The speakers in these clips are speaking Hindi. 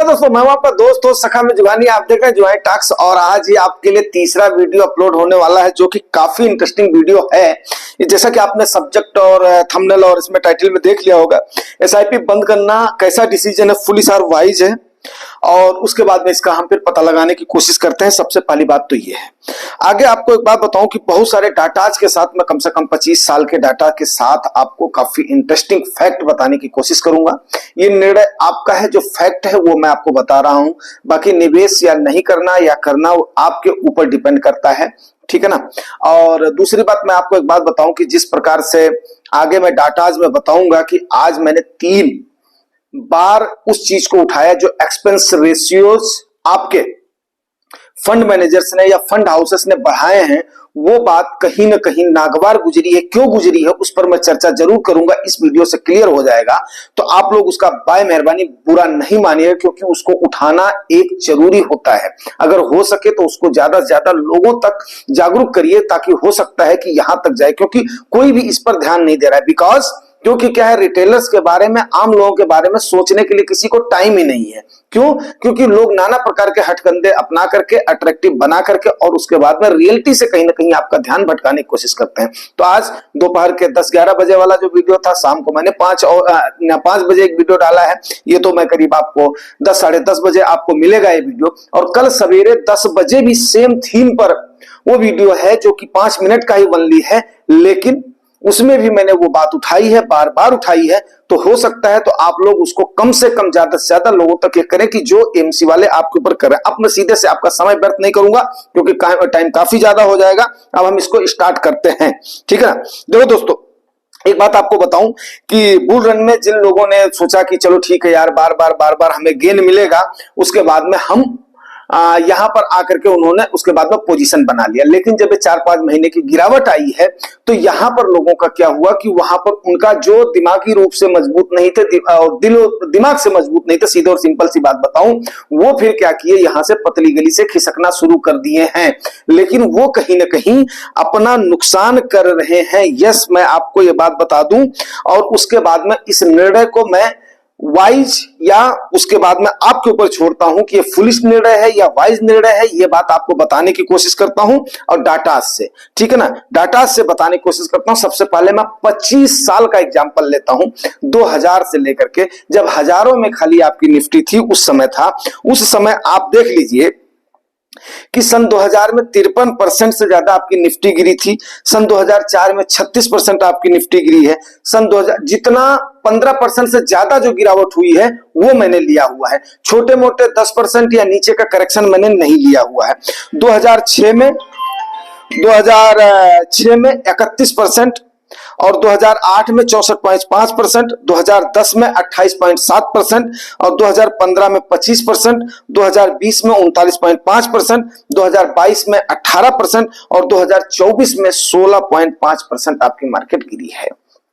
दोस्तों, मैं हूं आपका दोस्त हो सखा में जुगानी। आप देख रहे हैं जुगानी टॉक्स और आज ही आपके लिए तीसरा वीडियो अपलोड होने वाला है जो कि काफी इंटरेस्टिंग वीडियो है। जैसा कि आपने सब्जेक्ट और थंबनेल और इसमें टाइटल में देख लिया होगा, एसआईपी बंद करना कैसा डिसीजन है, फुली सार वाइज है। और उसके बाद में इसका हम फिर पता लगाने की कोशिश करते हैं। सबसे पहली बात तो ये है, आगे आपको एक बात बताऊं कि बहुत सारे डाटाज के साथ मैं कम से कम 25 साल के डाटा के साथ आपको काफी इंटरेस्टिंग फैक्ट बताने की कोशिश करूंगा। ये निर्णय आपका है, जो फैक्ट है वो मैं आपको बता रहा हूं। बाकी निवेश या नहीं करना या करना वो आपके ऊपर डिपेंड करता है, ठीक है ना। और दूसरी बात, मैं आपको एक बात बताऊं कि जिस प्रकार से आगे मैं डाटाज में बताऊंगा कि आज मैंने 3 बार उस चीज को उठाया जो एक्सपेंस रेशियोज आपके फंड मैनेजर्स ने या फंड हाउसेस ने बढ़ाए हैं, वो बात कहीं ना कहीं नागवार गुजरी है। क्यों गुजरी है उस पर मैं चर्चा जरूर करूंगा, इस वीडियो से क्लियर हो जाएगा। तो आप लोग उसका बाय मेहरबानी बुरा नहीं मानिएगा, क्योंकि उसको उठाना एक जरूरी होता है। अगर हो सके तो उसको ज्यादा से ज्यादा लोगों तक जागरूक करिए, ताकि हो सकता है कि यहां तक जाए, क्योंकि कोई भी इस पर ध्यान नहीं दे रहा है। क्योंकि क्या है, रिटेलर्स के बारे में, आम लोगों के बारे में सोचने के लिए किसी को टाइम ही नहीं है। क्यों? क्योंकि लोग नाना प्रकार के हथकंडे अपना करके, अट्रैक्टिव बना करके, और उसके बाद में रियलिटी से कहीं ना कहीं आपका ध्यान भटकाने की कोशिश करते हैं। तो आज दोपहर के 10-11 बजे वाला जो वीडियो था, शाम को मैंने 5 बजे एक वीडियो डाला है। ये तो मैं करीब आपको 10, साढ़े 10 बजे आपको मिलेगा ये वीडियो। और कल सवेरे 10 बजे भी सेम थीम पर वो वीडियो है, जो कि 5 मिनट का ही ओनली है, लेकिन उसमें भी मैंने वो बात उठाई है, बार बार उठाई है। तो हो सकता है तो आप लोग उसको कम से कम, ज्यादा से ज्यादा लोगों तक ये करें कि जो एमसी वाले आपके ऊपर कर रहे हैं। अब मैं सीधे से आपका समय व्यर्थ नहीं करूंगा, क्योंकि टाइम काफी ज्यादा हो जाएगा। अब हम इसको स्टार्ट करते हैं, ठीक है ना। देखो दोस्तों, एक बात आपको बताऊं कि बुल रन में जिन लोगों ने सोचा कि चलो ठीक है यार, बार बार हमें गेन मिलेगा, उसके बाद में हम यहां पर आकर के उन्होंने उसके बाद में पोजीशन बना लिया। लेकिन जब 4-5 महीने की गिरावट आई है, तो यहां पर लोगों का क्या हुआ कि वहां पर उनका जो दिमागी रूप से मजबूत नहीं थे, दिमाग से मजबूत नहीं थे, सीधे और सिंपल सी बात बताऊं, वो फिर क्या किए, यहां से पतली गली से खिसकना शुरू कर दिए हैं। लेकिन वो कहीं ना कहीं अपना नुकसान कर रहे हैं। यस, मैं आपको ये बात बता दूं। और उसके बाद में इस निर्णय को मैं वाइज या उसके बाद में आपके ऊपर छोड़ता हूं कि ये फुलिश निर्णय है या वाइज निर्णय है, ये बात आपको बताने की कोशिश करता हूं। और डाटा से, ठीक है ना, डाटा से बताने की कोशिश करता हूं। सबसे पहले मैं 25 साल का एग्जांपल लेता हूं, 2000 से लेकर के, जब हजारों में खाली आपकी निफ्टी थी, उस समय था। उस समय आप देख लीजिए कि सन 2000 में 53% से ज्यादा आपकी निफ्टी गिरी थी। सन 2004 में 36% आपकी निफ्टी गिरी है। सन 2000 जितना 15% से ज्यादा जो गिरावट हुई है वो मैंने लिया हुआ है। छोटे मोटे 10% या नीचे का करेक्शन मैंने नहीं लिया हुआ है। 2006 में 31% और 2008 में 64.5%, 2010 में 28.7% और 2015 में 25%, 2020 में 39.5%, 2022 में 18% और 2024 में 16.5% आपकी मार्केट गिरी है,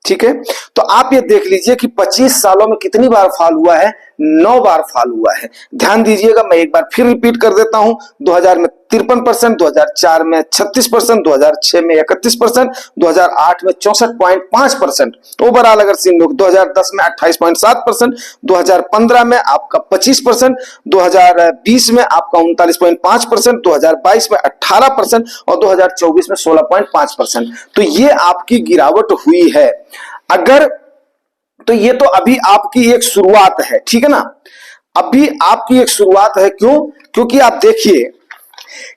ठीक है। तो आप ये देख लीजिए कि 25 सालों में कितनी बार फॉल हुआ है, 9 बार फॉल हुआ है। ध्यान दीजिएगा, मैं एक बार फिर रिपीट कर देता हूं। 2000 में 53%, 2004 में 36%, 2006 में 31%, 2008 में 64.5%। ओवरऑल अगर सीन लोग 2010 में 28.7%, 2015 में आपका 25%, 2020 में आपका 39.5%, 2022 में 18% और 2024 में 16.5%। तो ये आपकी गिरावट हुई है। अगर तो ये तो अभी आपकी एक शुरुआत है, ठीक है ना, अभी आपकी एक शुरुआत है। क्यों? क्योंकि आप देखिए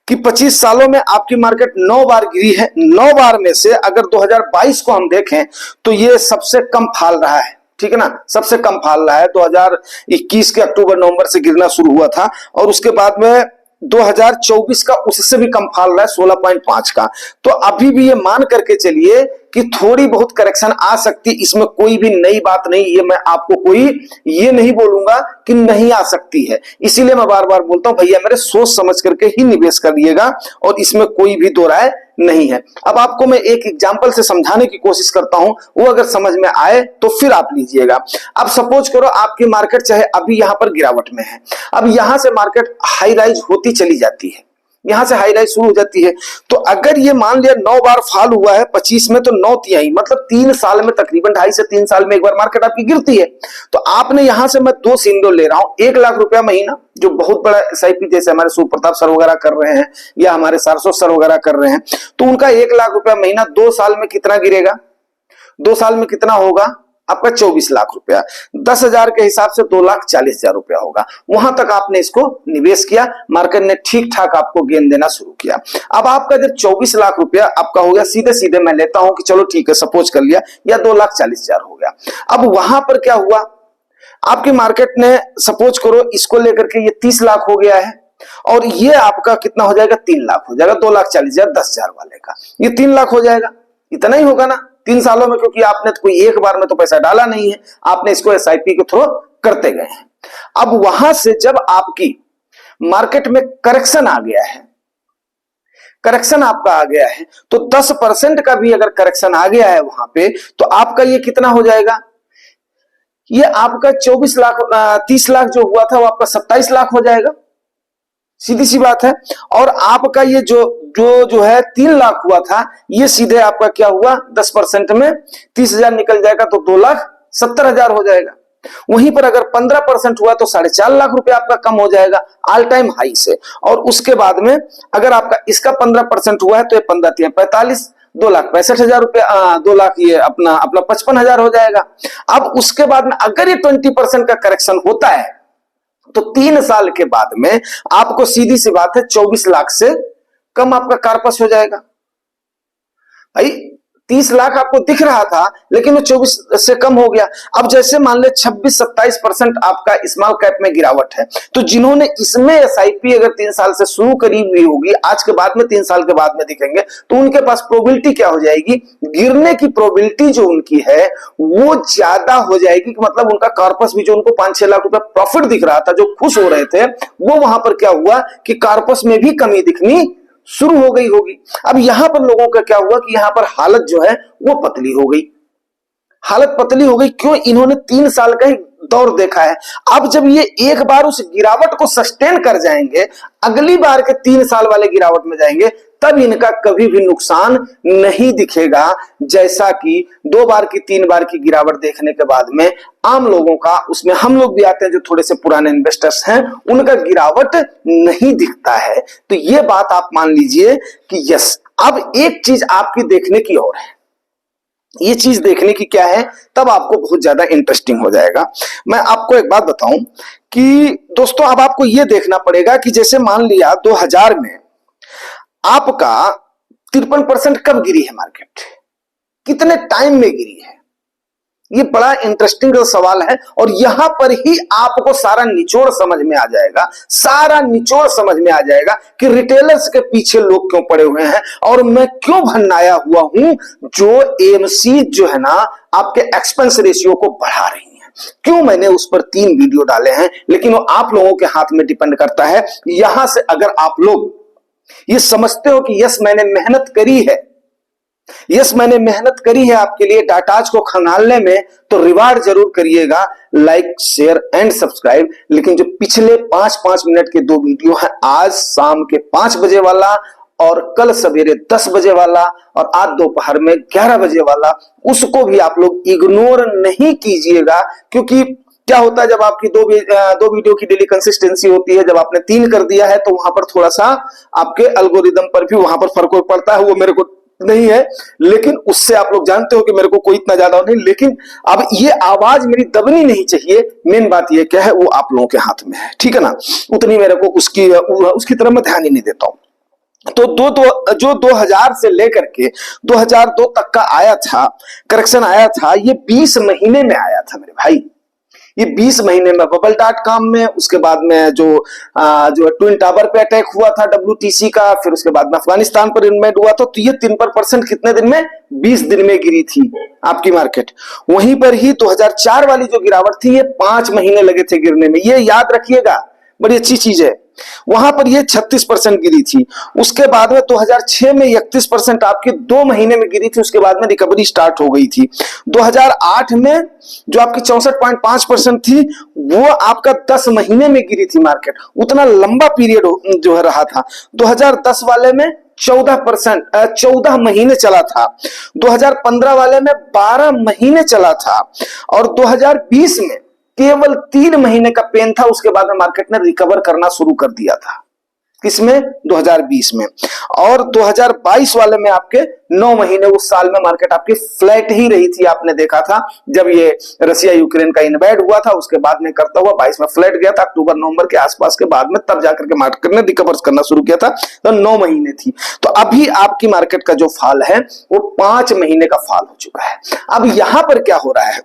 कि 25 सालों में आपकी मार्केट 9 बार गिरी है। 9 बार में से अगर 2022 को हम देखें तो ये सबसे कम फॉल रहा है, ठीक है ना, सबसे कम फॉल रहा है। 2021 के अक्टूबर नवंबर से गिरना शुरू हुआ था, और उसके बाद में 2024 का उससे भी कम फॉल रहा है, 16.5 का। तो अभी भी ये मान करके चलिए कि थोड़ी बहुत करेक्शन आ सकती, इसमें कोई भी नई बात नहीं। ये मैं आपको कोई ये नहीं बोलूंगा कि नहीं आ सकती है। इसीलिए मैं बार बार बोलता हूं, भैया मेरे सोच समझ करके ही निवेश करिएगा, और इसमें कोई भी दो राय नहीं है। अब आपको मैं एक एग्जांपल से समझाने की कोशिश करता हूं, वो अगर समझ में आए तो फिर आप लीजिएगा। अब सपोज करो आपकी मार्केट चाहे अभी यहां पर गिरावट में है, अब यहां से मार्केट हाई राइज होती चली जाती है, यहां से हाई राइज शुरू हो जाती है। तो अगर ये मान लिया 9 बार फॉल हुआ है 25 में, तो 9 तिहाई मतलब 3 साल में, तकरीबन 2.5 से 3 साल में एक बार मार्केट आपकी गिरती है। तो आपने यहां से, मैं 2 सिंगल ले रहा हूं, 1 लाख रुपया महीना, जो बहुत बड़ा SIP जैसे हमारे सुप्रताप सर वगैरह कर रहे हैं या हमारे सारस्वत सर वगैरह कर रहे हैं, तो उनका 1 लाख रुपया महीना 2 साल में कितना गिरेगा, 2 साल में कितना होगा आपका 24 लाख रुपया। 10,000 के हिसाब से 2,40,000 रुपया होगा। वहां तक आपने इसको निवेश किया, मार्केट ने ठीक ठाक आपको गेंद देना शुरू किया। अब आपका जब 24 लाख रुपया आपका हो गया, सीधे सीधे मैं लेता हूं कि चलो ठीक है, सपोज कर लिया, या 2,40,000 हो गया। अब वहां पर क्या हुआ, आपकी मार्केट ने सपोज करो इसको लेकर के ये 30 लाख हो गया है, और ये आपका कितना हो जाएगा, 3 लाख हो जाएगा। 2,40,000 10,000 वाले का ये 3 लाख हो जाएगा। इतना ही होगा ना 3 सालों में, क्योंकि आपने तो कोई एक बार में तो पैसा डाला नहीं है, आपने इसको SIP के थ्रू करते गए हैं। अब वहां से जब आपकी मार्केट में करेक्शन आ गया है, करेक्शन आपका आ गया है, तो 10% का भी अगर करेक्शन आ गया है वहां पे, तो आपका ये कितना हो जाएगा, ये आपका 24 लाख 30 लाख जो हुआ था वो आपका 27 लाख हो जाएगा। सीधी सी बात है। और आपका ये जो है 3 लाख हुआ था, ये सीधे आपका क्या हुआ, 10% में 30,000 निकल जाएगा, तो 2,70,000 हो जाएगा। वहीं पर अगर 15% हुआ तो 4.5 लाख रुपया आपका कम हो जाएगा ऑल टाइम हाई से। और उसके बाद में अगर आपका इसका 15% हुआ है, तो ये 15 45, 2,65,000 रुपया, 2 लाख ये अपना 55,000 हो जाएगा। अब उसके बाद में अगर ये 20% का करेक्शन होता है, तो 3 साल के बाद में आपको सीधी सी बात है 24 लाख से कम आपका कार्पस हो जाएगा। भाई 30 लाख आपको दिख रहा था, लेकिन वो 24 से कम हो गया। अब जैसे मान ले 26-27% आपका स्मॉल कैप में गिरावट है, तो जिन्होंने इसमें SIP अगर 3 साल से शुरू करी हुई होगी, आज के बाद में 3 साल के बाद में दिखेंगे, तो उनके पास प्रोबेबिलिटी क्या हो जाएगी, गिरने की प्रोबेबिलिटी जो उनकी है वो ज्यादा हो जाएगी। मतलब उनका कार्पस भी, जो उनको 5-6 लाख रुपया प्रॉफिट दिख रहा था, जो खुश हो रहे थे, वो वहां पर क्या हुआ कि कार्पस में भी कमी दिखनी शुरू हो गई होगी। अब यहां पर लोगों का क्या हुआ कि यहां पर हालत जो है वो पतली हो गई। हालत पतली हो गई क्यों, इन्होंने 3 साल का ही दौर देखा है। अब जब ये एक बार उस गिरावट को सस्टेन कर जाएंगे, अगली बार के 3 साल वाले गिरावट में जाएंगे, तब इनका कभी भी नुकसान नहीं दिखेगा। जैसा कि 2 बार की 3 बार की गिरावट देखने के बाद में आम लोगों का, उसमें हम लोग भी आते हैं जो थोड़े से पुराने इन्वेस्टर्स हैं, उनका गिरावट नहीं दिखता है। तो ये बात आप मान लीजिए कि यस। अब एक चीज आपकी देखने की और है, ये चीज देखने की क्या है, तब आपको बहुत ज्यादा इंटरेस्टिंग हो जाएगा। मैं आपको एक बात बताऊं कि दोस्तों, अब आपको ये देखना पड़ेगा कि जैसे मान लिया 2000 में आपका 53% कब गिरी है मार्केट, कितने टाइम में गिरी है, ये बड़ा इंटरेस्टिंग सवाल है। और यहां पर ही आपको सारा निचोड़ समझ में आ जाएगा, सारा निचोड़ समझ में आ जाएगा कि रिटेलर्स के पीछे लोग क्यों पड़े हुए हैं, और मैं क्यों भन्नाया हुआ हूं जो AMC जो है ना आपके एक्सपेंस रेशियो को बढ़ा रही है। क्यों मैंने उस पर 3 वीडियो डाले हैं, लेकिन वो आप लोगों के हाथ में डिपेंड करता है। यहां से अगर आप लोग ये समझते हो कि यस मैंने मेहनत करी है, यस मैंने मेहनत करी है आपके लिए डाटाज को खंगालने में, तो रिवार्ड जरूर करिएगा, लाइक शेयर एंड सब्सक्राइब। लेकिन जो पिछले 5-5 मिनट के 2 वीडियो हैं, आज शाम के 5 बजे वाला और कल सवेरे 10 बजे वाला और आज दोपहर में 11 बजे वाला, उसको भी आप लोग इग्नोर नहीं कीजिएगा। क्योंकि क्या होता है, जब आपकी दो वीडियो की डेली कंसिस्टेंसी होती है, जब आपने 3 कर दिया है, तो वहां पर थोड़ा सा आपके एल्गोरिदम पर भी वहां पर फर्क पड़ता है। वो मेरे को नहीं है, लेकिन उससे आप लोग जानते हो कि मेरे को कोई इतना ज्यादा नहीं, लेकिन अब ये आवाज मेरी दबनी नहीं चाहिए। मेन बात ये क्या है, वो आप लोगों के हाथ में है, ठीक है ना। उतनी मेरे को उसकी तरफ मैं ध्यान ही नहीं देता हूं। तो जो 2000 से लेकर के 2002 तक का आया था, करेक्शन आया था, ये 20 महीने में आया था मेरे भाई। ये 20 महीने में Bubble.com में, उसके बाद में जो ट्विन टावर पे अटैक हुआ था WTC का, फिर उसके बाद में अफगानिस्तान पर इन्वेड हुआ था, तो ये 3% कितने दिन में, 20 दिन में गिरी थी आपकी मार्केट। वहीं पर ही 2004 वाली जो गिरावट थी, ये 5 महीने लगे थे गिरने में। ये याद रखिएगा, बड़ी अच्छी चीज है। वहां पर ये 36% गिरी थी। उसके बाद में 2006 में 31% आपकी 2 महीने में गिरी थी, उसके बाद में रिकवरी स्टार्ट हो गई थी। 2008 में जो आपकी 64.5% थी वो आपका 10 महीने में गिरी थी मार्केट, उतना लंबा पीरियड जो है रहा था। 2010 वाले में 14 महीने चला था, 2015 वाले में 12 महीने चला था, और 2020 में केवल 3 महीने का पेन था। उसके बाद में मार्केट ने रिकवर करना शुरू कर दिया था। किसमें? 2020 में। और 2022 वाले में आपके 9 महीने, उस साल में मार्केट आपकी फ्लैट ही रही थी। आपने देखा था जब ये रसिया यूक्रेन का इन्वेड हुआ था, उसके बाद में करता हुआ 22 में फ्लैट गया था, अक्टूबर नवंबर के आसपास के बाद में तब जाकर के मार्केट ने रिकवर करना शुरू किया था। तो 9 महीने थी। तो अभी आपकी मार्केट का जो फॉल है वो 5 महीने का फॉल हो चुका है। अब यहां पर क्या हो रहा है,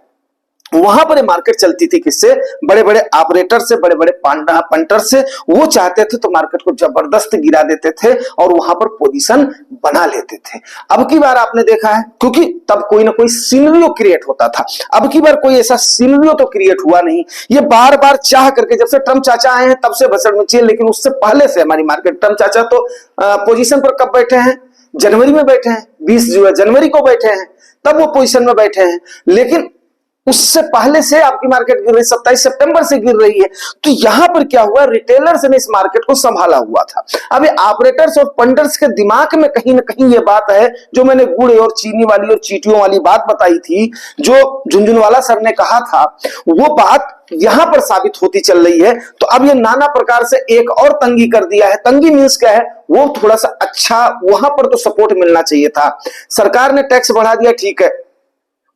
वहां पर मार्केट चलती थी किससे? बड़े बड़े ऑपरेटर से, बड़े बड़े पंटर से। वो चाहते थे तो मार्केट को जबरदस्त गिरा देते थे और वहां पर पोजीशन बना लेते थे। अब की बार आपने देखा है, क्योंकि तब कोई ना कोई सिनेरियो क्रिएट होता था। अब की बार कोई ऐसा सिनेरियो तो क्रिएट हुआ नहीं। ये बार बार चाह करके, जब से ट्रम्प चाचा आए हैं तब से भसड़ मची है, लेकिन उससे पहले से हमारी मार्केट, ट्रम्प चाचा तो पोजीशन पर कब बैठे हैं? जनवरी में बैठे हैं, 20 जनवरी को बैठे हैं, तब वो पोजीशन में बैठे हैं। लेकिन उससे पहले से आपकी मार्केट गिर रही, 27 सितंबर से गिर रही है। तो यहां पर क्या हुआ, रिटेलर्स ने इस मार्केट को संभाला हुआ था। अब ये ऑपरेटर्स और पंडर्स के दिमाग में कहीं ना कहीं ये बात है, जो मैंने गुड़ और चीनी वाली और चीटियों वाली बात बताई थी, जो झुनझुनवाला सर ने कहा था, वो बात यहां पर साबित होती चल रही है। तो अब ये नाना प्रकार से एक और तंगी कर दिया है। तंगी मींस क्या है, वो थोड़ा सा अच्छा, वहां पर तो सपोर्ट मिलना चाहिए था। सरकार ने टैक्स बढ़ा दिया, ठीक है,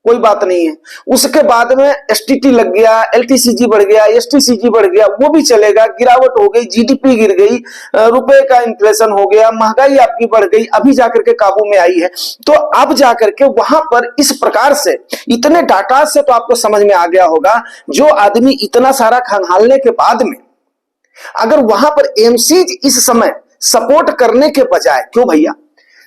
कोई बात नहीं है। उसके बाद में एसटीटी लग गया, एलटीसीजी बढ़ गया, एसटीसीजी बढ़ गया, वो भी चलेगा। गिरावट हो गई, जीडीपी गिर गई, रुपए का इन्फ्लेशन हो गया, महंगाई आपकी बढ़ गई, अभी जाकर के काबू में आई है। तो अब जाकर के वहां पर इस प्रकार से इतने डाटा से तो आपको समझ में आ गया होगा, जो आदमी इतना सारा खंगालने के बाद में अगर वहां पर एमसीज इस समय सपोर्ट करने के बजाय, क्यों भैया,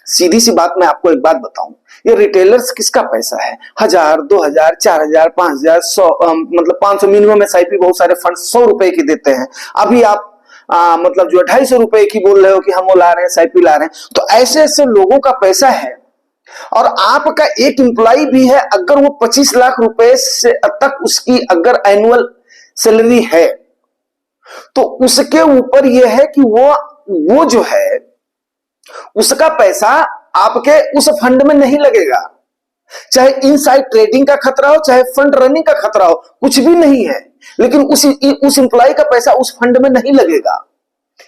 सीधी सी बात मैं आपको एक बात बताऊं, ये रिटेलर्स किसका पैसा है? 1000, 2000, 4000, 5000, 100, मतलब 500 मिनिमम एसआईपी, बहुत सारे फंड 100 रुपए की देते हैं। अभी आप मतलब जो 250 रुपए की बोल रहे हो कि हम वो ला रहे हैं, एसआईपी ला रहे हैं। तो ऐसे ऐसे लोगों का पैसा है, और आपका एक एम्प्लॉय भी है, अगर वो 25 लाख रुपए से तक उसकी अगर एनुअल सैलरी है, तो उसके ऊपर यह है कि वो जो है उसका पैसा आपके उस फंड में नहीं लगेगा। चाहे इनसाइड ट्रेडिंग का खतरा हो, चाहे फंड रनिंग का खतरा हो, कुछ भी नहीं है, लेकिन उस एम्प्लॉय का पैसा उस फंड में नहीं लगेगा।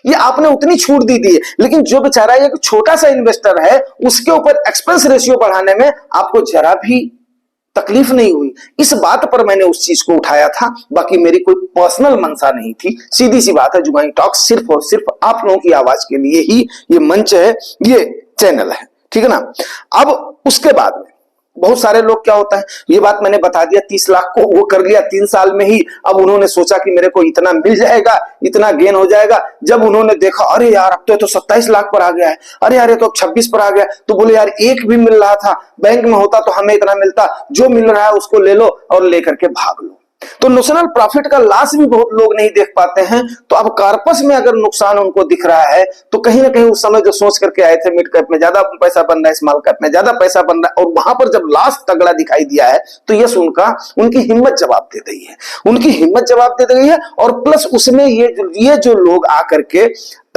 ये आपने उतनी छूट दी है। लेकिन जो बेचारा एक छोटा सा इन्वेस्टर है, उसके ऊपर एक्सपेंस रेशियो बढ़ाने में आपको जरा भी तकलीफ नहीं हुई। इस बात पर मैंने उस चीज को उठाया था, बाकी मेरी कोई पर्सनल मंशा नहीं थी। सीधी सी बात है, जुगानी टॉक सिर्फ और सिर्फ आप लोगों की आवाज के लिए ही ये मंच है, ये चैनल है, ठीक है ना। अब उसके बाद में बहुत सारे लोग, क्या होता है, ये बात मैंने बता दिया, 30 लाख को वो कर लिया 3 साल में ही। अब उन्होंने सोचा कि मेरे को इतना मिल जाएगा, इतना गेन हो जाएगा। जब उन्होंने देखा, अरे यार अब तो 27 लाख पर आ गया है, अरे यार ये तो 26 पर आ गया, तो बोले यार एक भी मिल रहा था, बैंक में होता तो हमें इतना मिलता, जो मिल रहा है उसको ले लो और लेकर के भाग लो। तो नोशनल प्रॉफिट का लॉस भी बहुत लोग नहीं देख पाते हैं। तो अब कॉर्पस में अगर नुकसान उनको दिख रहा है, तो कहीं ना कहीं उस समय जो सोच करके आए थे मिड कैप में ज्यादा पैसा बन रहा है, स्मॉल कैप में ज्यादा पैसा बन रहा है, और वहां पर जब लॉस तगड़ा दिखाई दिया है, तो यस उनकी हिम्मत जवाब दे रही है, उनकी हिम्मत जवाब दे रही है। और प्लस उसमें ये जो लोग आकर के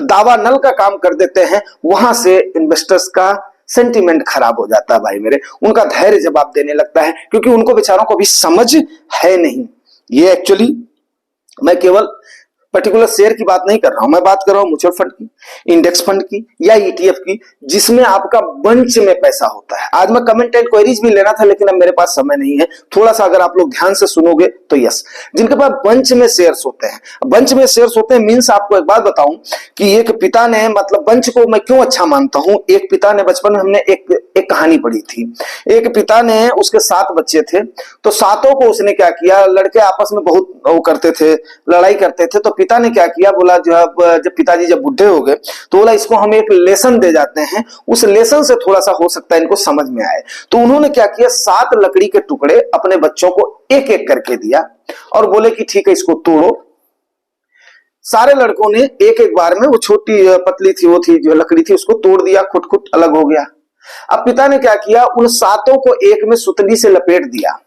दावा नल का काम कर देते हैं, वहां से इन्वेस्टर्स का सेंटीमेंट खराब हो जाता है भाई मेरे, उनका धैर्य जवाब देने लगता है, क्योंकि उनको बेचारों को भी समझ है नहीं। ये एक्चुअली मैं केवल पर्टिकुलर शेयर की बात नहीं कर रहा हूं, मैं बात कर रहा हूं म्यूचुअल फंड की, इंडेक्स फंड की या ईटीएफ की, जिसमें आपका बंच में पैसा होता है। आज मैं कमेंट एंड क्वेरीज भी लेना था, लेकिन अब मेरे पास समय नहीं है। थोड़ा सा अगर आप लोग ध्यान से सुनोगे तो यस, जिनके पास बंच में शेयर्स होते हैं, बंच में शेयर्स होते हैं मीन्स आपको एक बात बताऊं कि एक पिता ने, मतलब बंच को मैं क्यों अच्छा मानता हूं, एक पिता ने, बचपन में हमने एक कहानी पढ़ी थी। एक पिता ने, उसके 7 बच्चे थे, तो सातों को उसने क्या किया, लड़के आपस में बहुत वो करते थे, लड़ाई करते थे, तो पिता ने क्या किया, बोला जब पिताजी जब बुढ़े हो गए, तो बोला इसको हम एक लेसन दे जाते हैं, उस लेसन से थोड़ा सा हो सकता है इनको समझ में आए। तो उन्होंने क्या किया, 7 लकड़ी के टुकड़े अपने बच्चों को एक एक करके दिया और बोले कि ठीक है इसको तोड़ो, सारे लड़कों ने एक एक बार में, वो छोटी पतली थी, वो थी जो लकड़ी थी, उसको तोड़ दिया, खुट खुट अलग हो गया। अब पिता ने क्या किया, उन सातों को एक में सुतली से लपेट दिया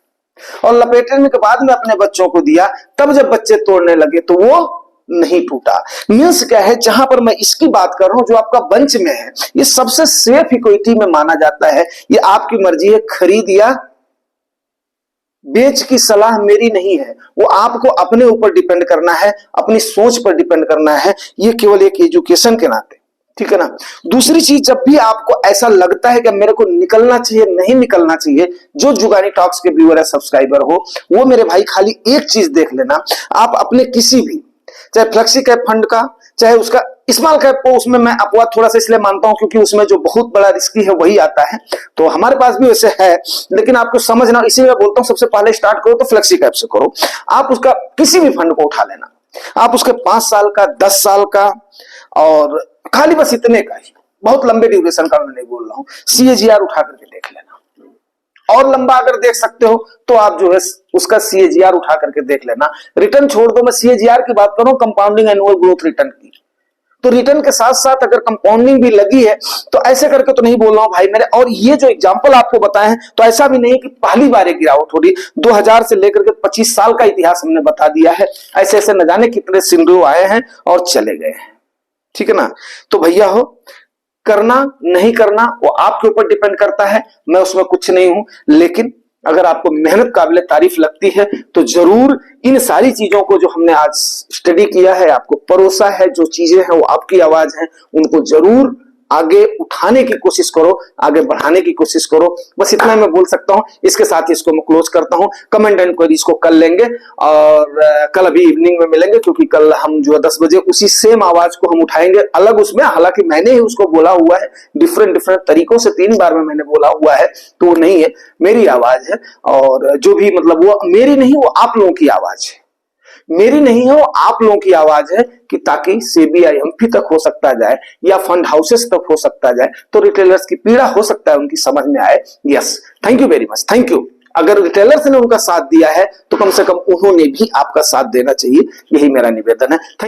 और लपेटने के बाद में अपने बच्चों को दिया। तब जब बच्चे तोड़ने लगे तो वो नहीं टूटा। मीन्स क्या है, जहां पर मैं इसकी बात कर रहा हूं, जो आपका बंच में है, ये सबसे सेफ इक्विटी में माना जाता है। ये आपकी मर्जी है, खरीद या बेच की सलाह मेरी नहीं है, वो आपको अपने ऊपर डिपेंड करना है, अपनी सोच पर डिपेंड करना है। ये केवल एक एजुकेशन के नाते, ठीक है ना। दूसरी चीज, जब भी आपको ऐसा लगता है कि मेरे को निकलना चाहिए, नहीं निकलना चाहिए, जो जुगानी टॉक्स के व्यूअर है, सब्सक्राइबर हो, वो मेरे भाई खाली एक चीज देख लेना। आप अपने किसी भी, चाहे फ्लेक्सी कैप फंड का, चाहे उसका स्मॉल कैप को, उसमें मैं अपवाद थोड़ा सा इसलिए मानता हूं क्योंकि उसमें जो बहुत बड़ा रिस्की है वही आता है, तो हमारे पास भी वैसे है, लेकिन आपको समझना, इसीलिए मैं बोलता हूं सबसे पहले स्टार्ट करो तो फ्लेक्सी कैप से करो। आप उसका किसी भी फंड को उठा लेना, आप उसके 5 साल का, 10 साल का, और खाली बस इतने का ही, बहुत लंबे ड्यूरेशन का मैं नहीं बोल रहा हूं, CAGR उठा करके देख लेना। और लंबा अगर देख सकते हो तो आप जो है उसका CAGR उठा करके देख लेना। रिटर्न छोड़ दो, मैं CAGR की बात कर रहा हूं, कंपाउंडिंग एनुअल ग्रोथ रिटर्न की। तो रिटर्न के साथ साथ अगर कंपाउंडिंग भी लगी है तो ऐसे करके तो नहीं बोल रहा हूं भाई मेरे। और ये जो एग्जांपल आपको बताए हैं, तो ऐसा भी नहीं है कि पहली बार एक गिरावट हो रही, 2000 से लेकर के 25 साल का इतिहास हमने बता दिया है। ऐसे ऐसे न जाने कितने सिंड्रो आए हैं और चले गए हैं, ठीक है ना। तो भैया हो, करना नहीं करना वो आपके ऊपर डिपेंड करता है, मैं उसमें कुछ नहीं हूं। लेकिन अगर आपको मेहनत काबिल तारीफ लगती है तो जरूर इन सारी चीजों को जो हमने आज स्टडी किया है, आपको परोसा है, जो चीजें हैं वो आपकी आवाज है, उनको जरूर आगे उठाने की कोशिश करो, आगे बढ़ाने की कोशिश करो। बस इतना मैं बोल सकता हूं। इसके साथ ही इसको मैं क्लोज करता हूं। कमेंट एंड क्वेरीज को कल लेंगे और कल अभी इवनिंग में मिलेंगे, क्योंकि कल हम जो 10 बजे उसी सेम आवाज को हम उठाएंगे अलग उसमें। हालांकि मैंने ही उसको बोला हुआ है डिफरेंट तरीकों से, 3 बार में मैंने बोला हुआ है, तो वो नहीं है, मेरी आवाज है। और जो भी मतलब वो मेरी नहीं, वो आप लोगों की आवाज है, मेरी नहीं है, वो आप लोगों की आवाज है, कि ताकि CBIMP तक हो सकता जाए या फंड हाउसेस तक हो सकता जाए, तो रिटेलर्स की पीड़ा हो सकता है उनकी समझ में आए। Yes, thank you very much, thank you. अगर रिटेलर्स ने उनका साथ दिया है तो कम से कम उन्होंने भी आपका साथ देना चाहिए, यही मेरा निवेदन है।